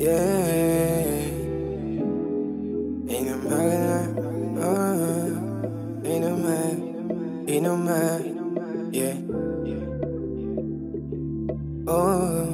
Yeah. Ain't no man, yeah. Oh,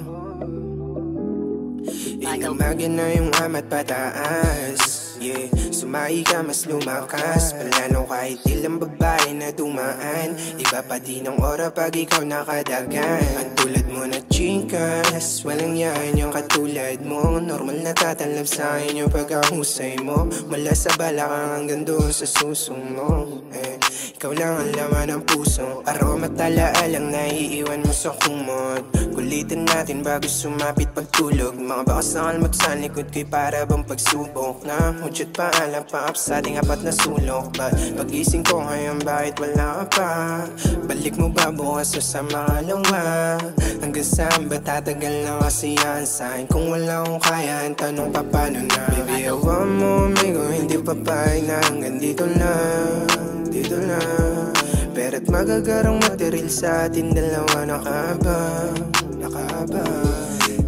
inamaga na yung amat pataas. Yeah, sumayi ka mas lumakas. Palano kahit ilang babae na dumaan. Iba pa din ang ora pag ikaw nakadagan. At tulad mo na chinkas, walang yan yung katulad mo. Normal na tatalab sa akin yung pagkahusay mo. Mula sa balakang hanggang doon sa susong mo. Ikaw lang ang laman ng puso. Aroma talaalang naiiwan mo sa kumot. Kulitin natin bago sumapit pagtulog. Mga bakas ng almot sa likod ko'y para bang pagsubok na hudyat paalam pa up sa ating apat na sulok. Pag-gising ko ngayon bakit wala ka pa? Balik mo ba bukas o sa makalawa? Hanggang saan ba tatagal na kasi yan sa'kin? Kung wala akong kaya, ang tanong pa paano na? Baby, awa mo, amigo, hindi pa pahig na hanggang dito lang. Dito lang. Pera't magagarang material sa atin dalawa. Nakaabang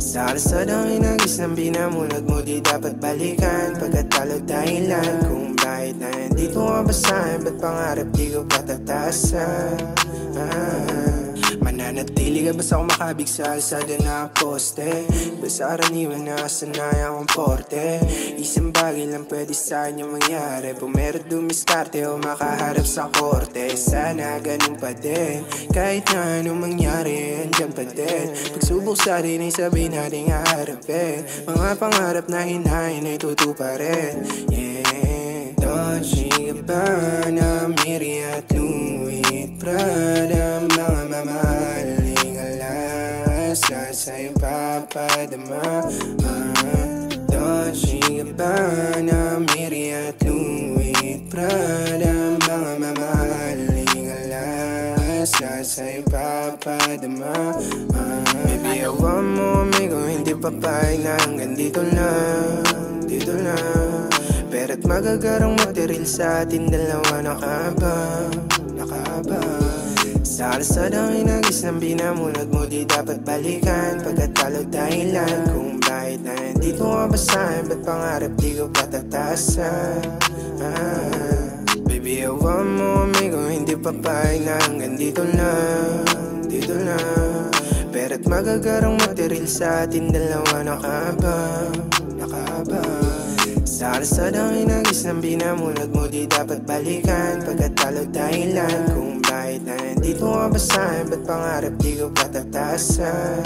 sa kalsadang inagis ng binamunod mo. Di dapat balikan pagkatalo dahilan kung bakit na nandito ka ba sa'kin. Ba't pangarap di ko patataasan? Mananatili ka basta kung makabig sa alsada na poste. Basta karaniwan na kasanay akong porte. Isang bagay lang pwede sa akin yung mangyari. Pumero't dumiskarte o makaharap sa korte. Sana ganun pa din. Kahit na anong mangyari, andyan pa din. Pagsubok sa atin ay sabihin natin haharapin. Mga pangarap na hinahin ay tutuparin. Yeah. Dolce Gabbana, Miri at Louis Prada, mga mamahaling alas na sa'yo papadama. Dolce Gabbana, Miri at Louis Prada, mga mamahaling alas na sa'yo papadama. Baby, awa mo, amigo, hindi pa pahig na hanggang dito lang. Dito lang. Pera't magagarang material sa atin dalawa. Nakaabang sa kalsadang inagis ng binamunod mo. Di dapat balikan pagkatalo dahilan kung bakit na nandito ka ba sa'kin. Ba't pangarap di ko patataasan? Baby, awa mo, amigo, hindi pa pahig na hanggang dito lang. Dito lang. Pera't magagarang material sa atin dalawa. Nakaabang sa kalsadang inagis ng binamunod mo. Di dapat balikan pagkatalo dahilan kung bakit na nandito ka ba sa'kin. Ba't pangarap di ko patataasan?